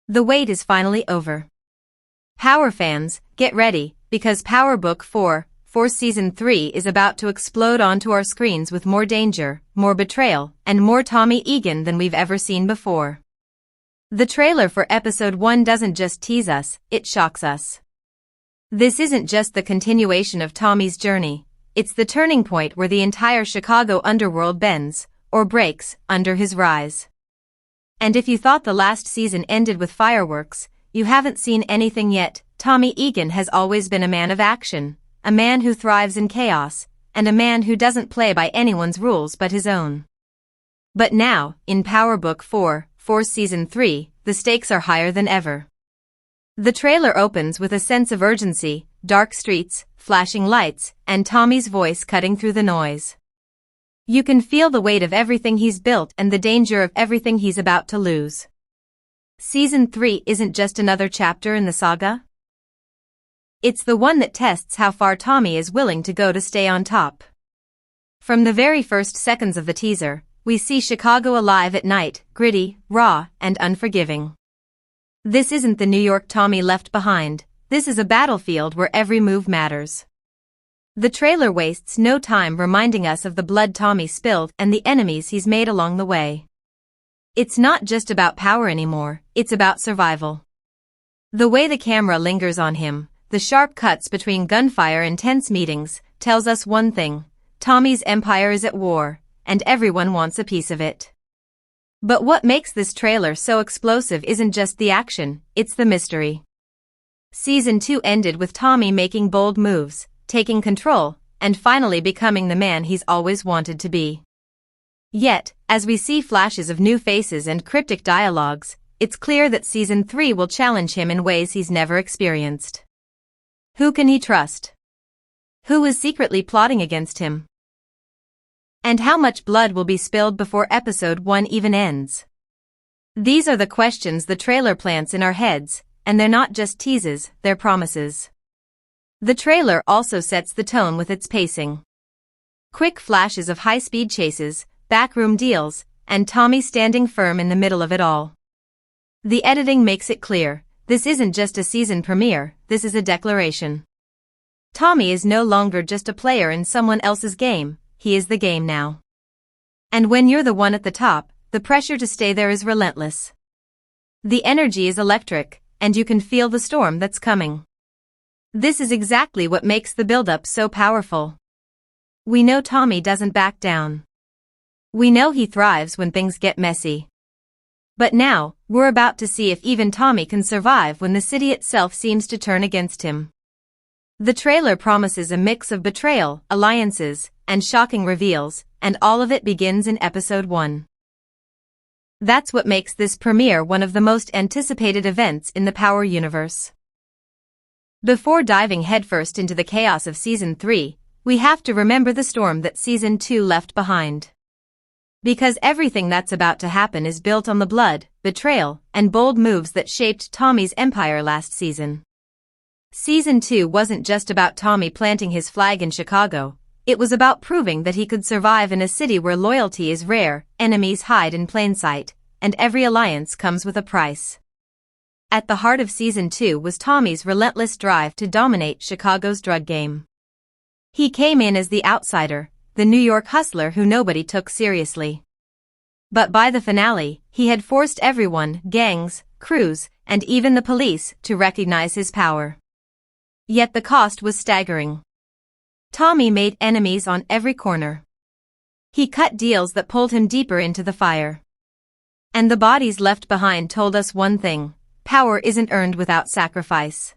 The wait is finally over. Power fans, get ready, because Power Book 4 for Season 3 is about to explode onto our screens with more danger, more betrayal, and more Tommy Egan than we've ever seen before. The trailer for Episode 1 doesn't just tease us, it shocks us. This isn't just the continuation of Tommy's journey, it's the turning point where the entire Chicago underworld bends, or breaks, under his rise. And if you thought the last season ended with fireworks, you haven't seen anything yet. Tommy Egan has always been a man of action, a man who thrives in chaos, and a man who doesn't play by anyone's rules but his own. But now, in Power Book 4 for Season 3, the stakes are higher than ever. The trailer opens with a sense of urgency, dark streets, flashing lights, and Tommy's voice cutting through the noise. You can feel the weight of everything he's built and the danger of everything he's about to lose. Season 3 isn't just another chapter in the saga. It's the one that tests how far Tommy is willing to go to stay on top. From the very first seconds of the teaser, we see Chicago alive at night, gritty, raw, and unforgiving. This isn't the New York Tommy left behind, this is a battlefield where every move matters. The trailer wastes no time reminding us of the blood Tommy spilled and the enemies he's made along the way. It's not just about power anymore, it's about survival. The way the camera lingers on him, the sharp cuts between gunfire and tense meetings, tells us one thing: Tommy's empire is at war, and everyone wants a piece of it. But what makes this trailer so explosive isn't just the action, it's the mystery. Season 2 ended with Tommy making bold moves, taking control, and finally becoming the man he's always wanted to be. Yet, as we see flashes of new faces and cryptic dialogues, it's clear that Season 3 will challenge him in ways he's never experienced. Who can he trust? Who is secretly plotting against him? And how much blood will be spilled before Episode 1 even ends? These are the questions the trailer plants in our heads, and they're not just teases, they're promises. The trailer also sets the tone with its pacing. Quick flashes of high-speed chases, backroom deals, and Tommy standing firm in the middle of it all. The editing makes it clear, this isn't just a season premiere, this is a declaration. Tommy is no longer just a player in someone else's game, he is the game now. And when you're the one at the top, the pressure to stay there is relentless. The energy is electric, and you can feel the storm that's coming. This is exactly what makes the build-up so powerful. We know Tommy doesn't back down. We know he thrives when things get messy. But now, we're about to see if even Tommy can survive when the city itself seems to turn against him. The trailer promises a mix of betrayal, alliances, and shocking reveals, and all of it begins in Episode 1. That's what makes this premiere one of the most anticipated events in the Power universe. Before diving headfirst into the chaos of Season 3, we have to remember the storm that Season 2 left behind. Because everything that's about to happen is built on the blood, betrayal, and bold moves that shaped Tommy's empire last season. Season 2 wasn't just about Tommy planting his flag in Chicago, it was about proving that he could survive in a city where loyalty is rare, enemies hide in plain sight, and every alliance comes with a price. At the heart of Season 2 was Tommy's relentless drive to dominate Chicago's drug game. He came in as the outsider, the New York hustler who nobody took seriously. But by the finale, he had forced everyone, gangs, crews, and even the police, to recognize his power. Yet the cost was staggering. Tommy made enemies on every corner. He cut deals that pulled him deeper into the fire. And the bodies left behind told us one thing: power isn't earned without sacrifice.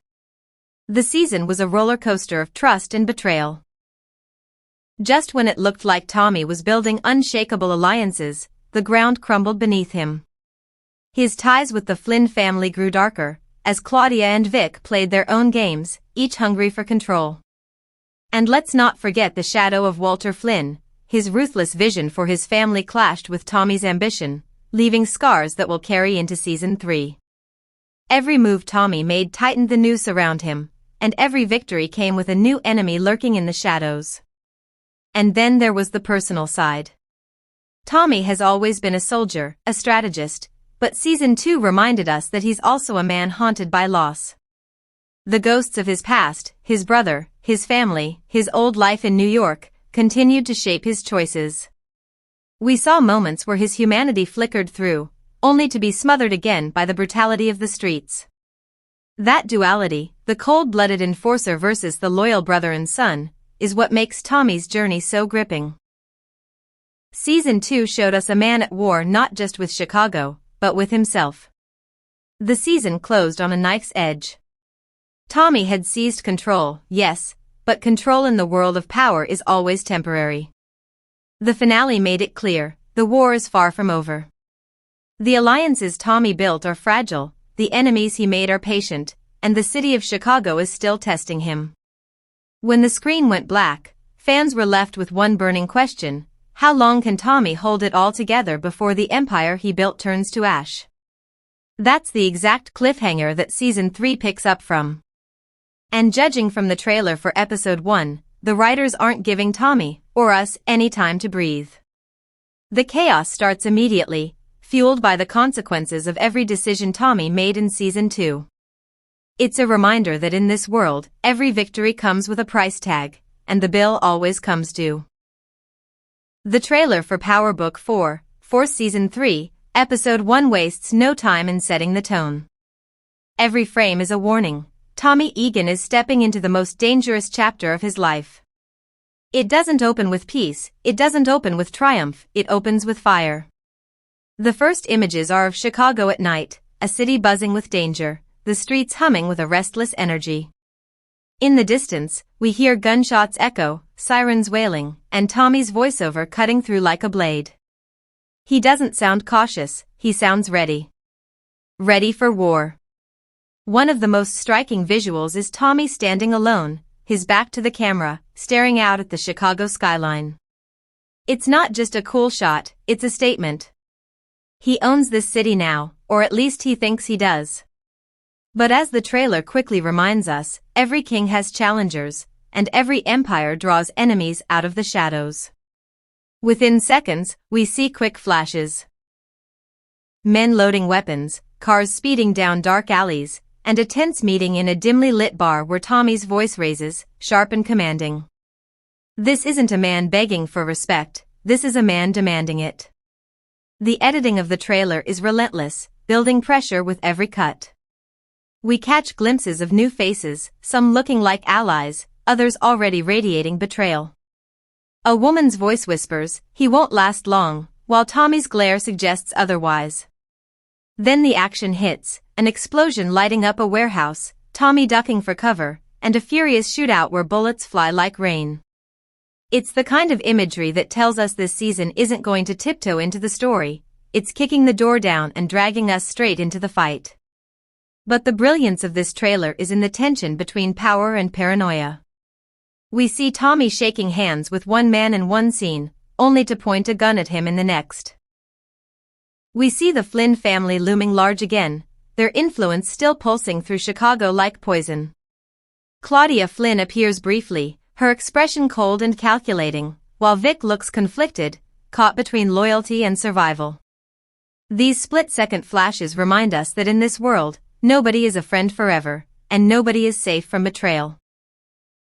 The season was a roller coaster of trust and betrayal. Just when it looked like Tommy was building unshakable alliances, the ground crumbled beneath him. His ties with the Flynn family grew darker, as Claudia and Vic played their own games, each hungry for control. And let's not forget the shadow of Walter Flynn. His ruthless vision for his family clashed with Tommy's ambition, leaving scars that will carry into Season 3. Every move Tommy made tightened the noose around him, and every victory came with a new enemy lurking in the shadows. And then there was the personal side. Tommy has always been a soldier, a strategist, but Season 2 reminded us that he's also a man haunted by loss. The ghosts of his past, his brother, his family, his old life in New York, continued to shape his choices. We saw moments where his humanity flickered through, only to be smothered again by the brutality of the streets. That duality, the cold-blooded enforcer versus the loyal brother and son, is what makes Tommy's journey so gripping. Season 2 showed us a man at war not just with Chicago, but with himself. The season closed on a knife's edge. Tommy had seized control, yes, but control in the world of power is always temporary. The finale made it clear, the war is far from over. The alliances Tommy built are fragile, the enemies he made are patient, and the city of Chicago is still testing him. When the screen went black, fans were left with one burning question: how long can Tommy hold it all together before the empire he built turns to ash? That's the exact cliffhanger that Season 3 picks up from. And judging from the trailer for Episode 1, the writers aren't giving Tommy, or us, any time to breathe. The chaos starts immediately, fueled by the consequences of every decision Tommy made in Season 2. It's a reminder that in this world, every victory comes with a price tag, and the bill always comes due. The trailer for Power Book 4, for Season 3, Episode 1 wastes no time in setting the tone. Every frame is a warning. Tommy Egan is stepping into the most dangerous chapter of his life. It doesn't open with peace, it doesn't open with triumph, it opens with fire. The first images are of Chicago at night, a city buzzing with danger, the streets humming with a restless energy. In the distance, we hear gunshots echo, sirens wailing, and Tommy's voiceover cutting through like a blade. He doesn't sound cautious, he sounds ready. Ready for war. One of the most striking visuals is Tommy standing alone, his back to the camera, staring out at the Chicago skyline. It's not just a cool shot, it's a statement. He owns this city now, or at least he thinks he does. But as the trailer quickly reminds us, every king has challengers, and every empire draws enemies out of the shadows. Within seconds, we see quick flashes. Men loading weapons, cars speeding down dark alleys, and a tense meeting in a dimly lit bar where Tommy's voice raises, sharp and commanding. This isn't a man begging for respect, this is a man demanding it. The editing of the trailer is relentless, building pressure with every cut. We catch glimpses of new faces, some looking like allies, others already radiating betrayal. A woman's voice whispers, "He won't last long," while Tommy's glare suggests otherwise. Then the action hits, an explosion lighting up a warehouse, Tommy ducking for cover, and a furious shootout where bullets fly like rain. It's the kind of imagery that tells us this season isn't going to tiptoe into the story, it's kicking the door down and dragging us straight into the fight. But the brilliance of this trailer is in the tension between power and paranoia. We see Tommy shaking hands with one man in one scene, only to point a gun at him in the next. We see the Flynn family looming large again, their influence still pulsing through Chicago like poison. Claudia Flynn appears briefly, her expression cold and calculating, while Vic looks conflicted, caught between loyalty and survival. These split-second flashes remind us that in this world, nobody is a friend forever, and nobody is safe from betrayal.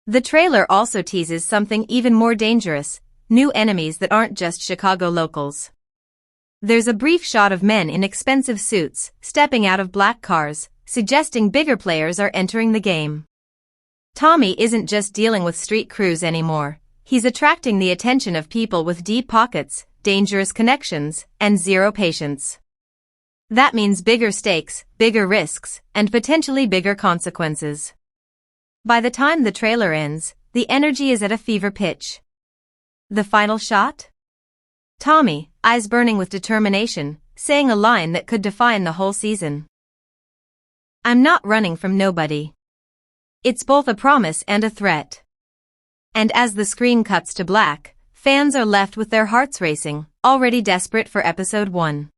The trailer also teases something even more dangerous, new enemies that aren't just Chicago locals. There's a brief shot of men in expensive suits, stepping out of black cars, suggesting bigger players are entering the game. Tommy isn't just dealing with street crews anymore, he's attracting the attention of people with deep pockets, dangerous connections, and zero patience. That means bigger stakes, bigger risks, and potentially bigger consequences. By the time the trailer ends, the energy is at a fever pitch. The final shot? Tommy, eyes burning with determination, saying a line that could define the whole season. "I'm not running from nobody." It's both a promise and a threat. And as the screen cuts to black, fans are left with their hearts racing, already desperate for Episode 1.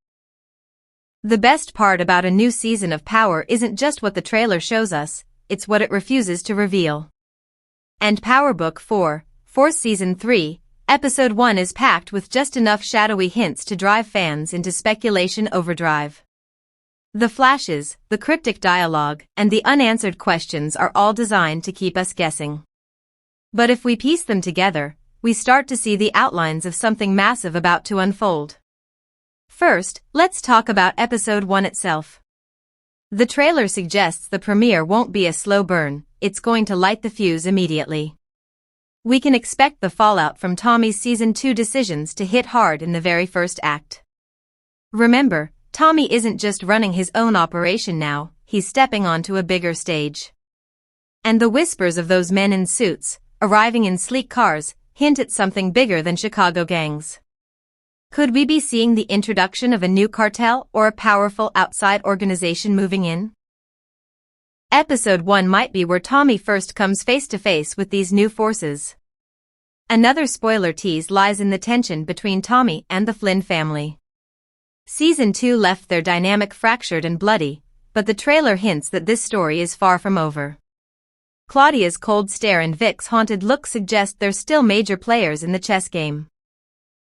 The best part about a new season of Power isn't just what the trailer shows us, it's what it refuses to reveal. And Power Book 4, for Season 3, Episode 1 is packed with just enough shadowy hints to drive fans into speculation overdrive. The flashes, the cryptic dialogue, and the unanswered questions are all designed to keep us guessing. But if we piece them together, we start to see the outlines of something massive about to unfold. First, let's talk about episode 1 itself. The trailer suggests the premiere won't be a slow burn, it's going to light the fuse immediately. We can expect the fallout from Tommy's season 2 decisions to hit hard in the very first act. Remember, Tommy isn't just running his own operation now, he's stepping onto a bigger stage. And the whispers of those men in suits, arriving in sleek cars, hint at something bigger than Chicago gangs. Could we be seeing the introduction of a new cartel or a powerful outside organization moving in? Episode 1 might be where Tommy first comes face to face with these new forces. Another spoiler tease lies in the tension between Tommy and the Flynn family. Season 2 left their dynamic fractured and bloody, but the trailer hints that this story is far from over. Claudia's cold stare and Vic's haunted look suggest they're still major players in the chess game.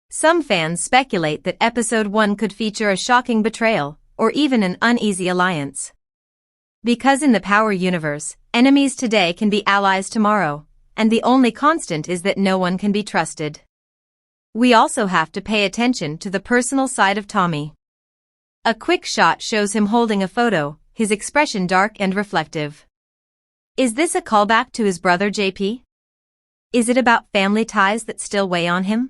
Some fans speculate that episode 1 could feature a shocking betrayal, or even an uneasy alliance. Because in the Power universe, enemies today can be allies tomorrow, and the only constant is that no one can be trusted. We also have to pay attention to the personal side of Tommy. A quick shot shows him holding a photo, his expression dark and reflective. Is this a callback to his brother JP? Is it about family ties that still weigh on him?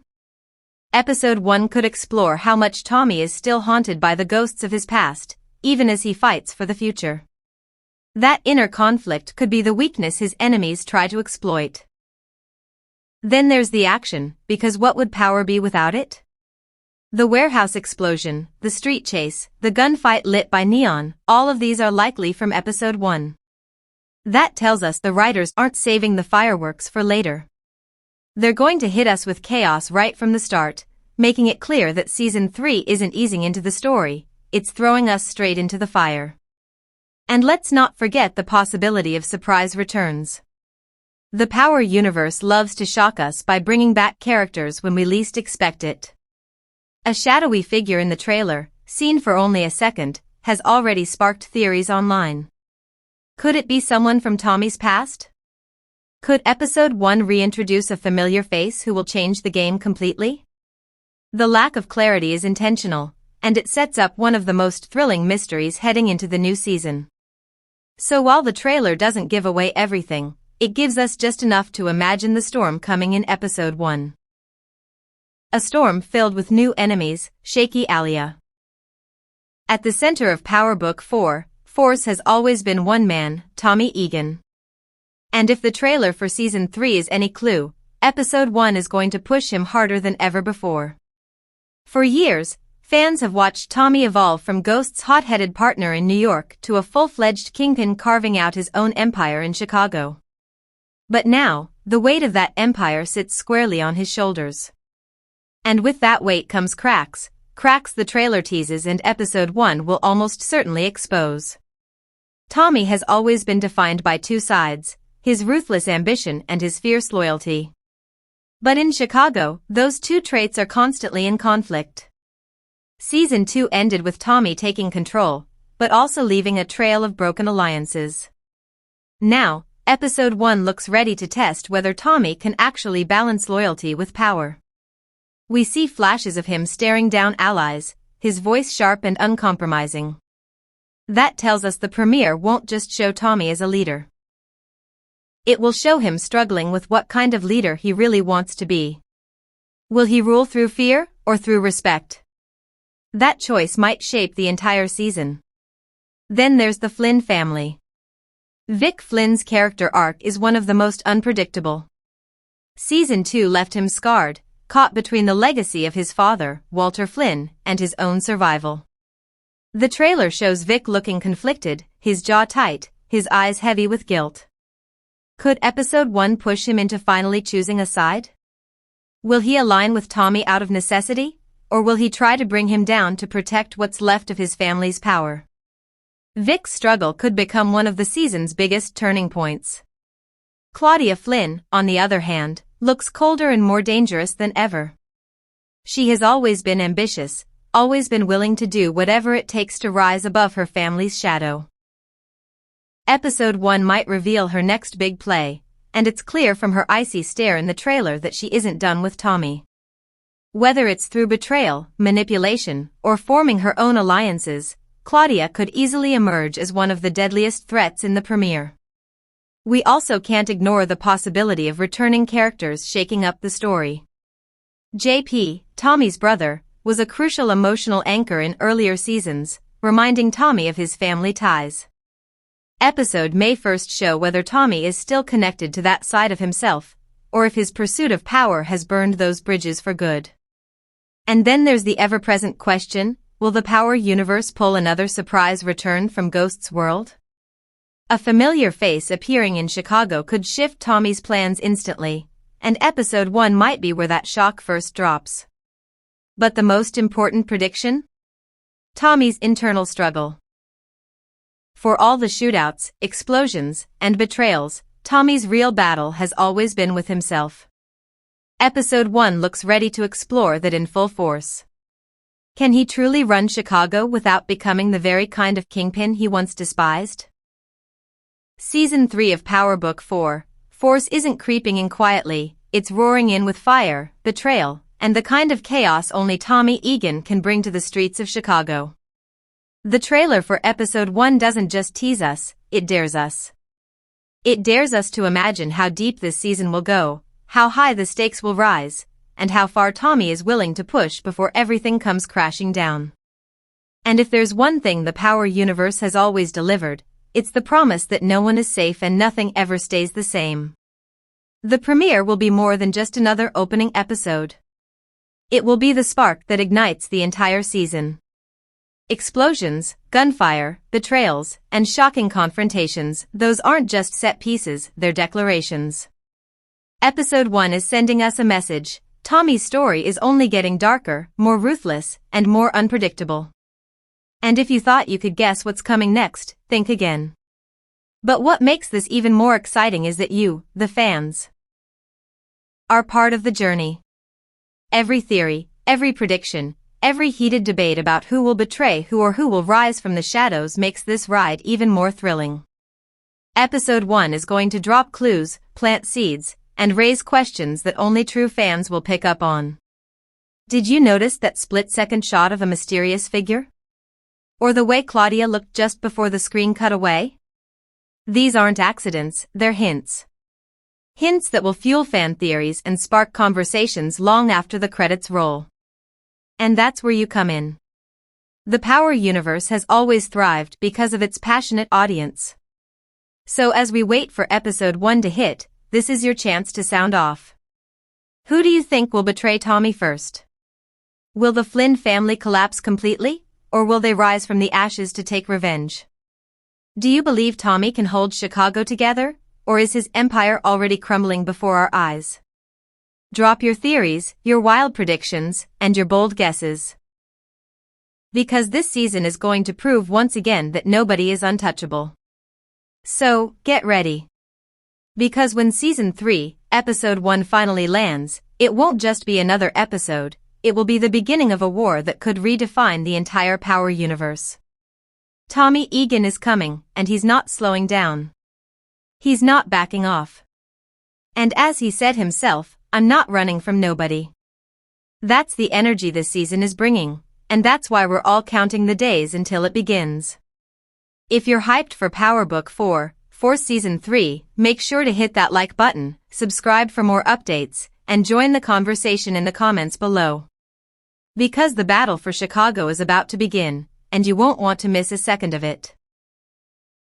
Episode 1 could explore how much Tommy is still haunted by the ghosts of his past, even as he fights for the future. That inner conflict could be the weakness his enemies try to exploit. Then there's the action, because what would Power be without it? The warehouse explosion, the street chase, the gunfight lit by neon, all of these are likely from episode 1. That tells us the writers aren't saving the fireworks for later. They're going to hit us with chaos right from the start, making it clear that season 3 isn't easing into the story, it's throwing us straight into the fire. And let's not forget the possibility of surprise returns. The Power universe loves to shock us by bringing back characters when we least expect it. A shadowy figure in the trailer, seen for only a second, has already sparked theories online. Could it be someone from Tommy's past? Could episode 1 reintroduce a familiar face who will change the game completely? The lack of clarity is intentional, and it sets up one of the most thrilling mysteries heading into the new season. So while the trailer doesn't give away everything, it gives us just enough to imagine the storm coming in episode 1. A storm filled with new enemies, shaky Alia. At the center of Power Book 4, Force has always been one man, Tommy Egan. And if the trailer for season 3 is any clue, episode 1 is going to push him harder than ever before. For years, fans have watched Tommy evolve from Ghost's hot-headed partner in New York to a full-fledged kingpin carving out his own empire in Chicago. But now, the weight of that empire sits squarely on his shoulders. And with that weight comes cracks the trailer teases and episode 1 will almost certainly expose. Tommy has always been defined by two sides, his ruthless ambition and his fierce loyalty. But in Chicago, those two traits are constantly in conflict. Season 2 ended with Tommy taking control, but also leaving a trail of broken alliances. Now, episode 1 looks ready to test whether Tommy can actually balance loyalty with power. We see flashes of him staring down allies, his voice sharp and uncompromising. That tells us the premiere won't just show Tommy as a leader. It will show him struggling with what kind of leader he really wants to be. Will he rule through fear or through respect? That choice might shape the entire season. Then there's the Flynn family. Vic Flynn's character arc is one of the most unpredictable. Season 2 left him scarred, caught between the legacy of his father, Walter Flynn, and his own survival. The trailer shows Vic looking conflicted, his jaw tight, his eyes heavy with guilt. Could episode 1 push him into finally choosing a side? Will he align with Tommy out of necessity, or will he try to bring him down to protect what's left of his family's power? Vic's struggle could become one of the season's biggest turning points. Claudia Flynn, on the other hand, looks colder and more dangerous than ever. She has always been ambitious, always been willing to do whatever it takes to rise above her family's shadow. Episode 1 might reveal her next big play, and it's clear from her icy stare in the trailer that she isn't done with Tommy. Whether it's through betrayal, manipulation, or forming her own alliances, Claudia could easily emerge as one of the deadliest threats in the premiere. We also can't ignore the possibility of returning characters shaking up the story. JP, Tommy's brother, was a crucial emotional anchor in earlier seasons, reminding Tommy of his family ties. Episode may first show whether Tommy is still connected to that side of himself, or if his pursuit of power has burned those bridges for good. And then there's the ever-present question, will the Power universe pull another surprise return from Ghost's world? A familiar face appearing in Chicago could shift Tommy's plans instantly, and episode 1 might be where that shock first drops. But the most important prediction? Tommy's internal struggle. For all the shootouts, explosions, and betrayals, Tommy's real battle has always been with himself. Episode 1 looks ready to explore that in full force. Can he truly run Chicago without becoming the very kind of kingpin he once despised? Season 3 of Power Book 4, Force isn't creeping in quietly, it's roaring in with fire, betrayal, and the kind of chaos only Tommy Egan can bring to the streets of Chicago. The trailer for episode 1 doesn't just tease us, it dares us. It dares us to imagine how deep this season will go, how high the stakes will rise, and how far Tommy is willing to push before everything comes crashing down. And if there's one thing the Power universe has always delivered, it's the promise that no one is safe and nothing ever stays the same. The premiere will be more than just another opening episode. It will be the spark that ignites the entire season. Explosions, gunfire, betrayals, and shocking confrontations, those aren't just set pieces, they're declarations. Episode 1 is sending us a message. Tommy's story is only getting darker, more ruthless, and more unpredictable. And if you thought you could guess what's coming next, think again. But what makes this even more exciting is that you, the fans, are part of the journey. Every theory, every prediction, every heated debate about who will betray who or who will rise from the shadows makes this ride even more thrilling. Episode 1 is going to drop clues, plant seeds, and raise questions that only true fans will pick up on. Did you notice that split-second shot of a mysterious figure? Or the way Claudia looked just before the screen cut away? These aren't accidents, they're hints. Hints that will fuel fan theories and spark conversations long after the credits roll. And that's where you come in. The Power universe has always thrived because of its passionate audience. So as we wait for episode 1 to hit, this is your chance to sound off. Who do you think will betray Tommy first? Will the Flynn family collapse completely, or will they rise from the ashes to take revenge? Do you believe Tommy can hold Chicago together, or is his empire already crumbling before our eyes? Drop your theories, your wild predictions, and your bold guesses. Because this season is going to prove once again that nobody is untouchable. So, get ready. Because when Season 3, Episode 1 finally lands, it won't just be another episode, it will be the beginning of a war that could redefine the entire Power universe. Tommy Egan is coming, and he's not slowing down. He's not backing off. And as he said himself, I'm not running from nobody. That's the energy this season is bringing, and that's why we're all counting the days until it begins. If you're hyped for Power Book 4, for Season 3, make sure to hit that like button, subscribe for more updates, and join the conversation in the comments below. Because the battle for Chicago is about to begin, and you won't want to miss a second of it.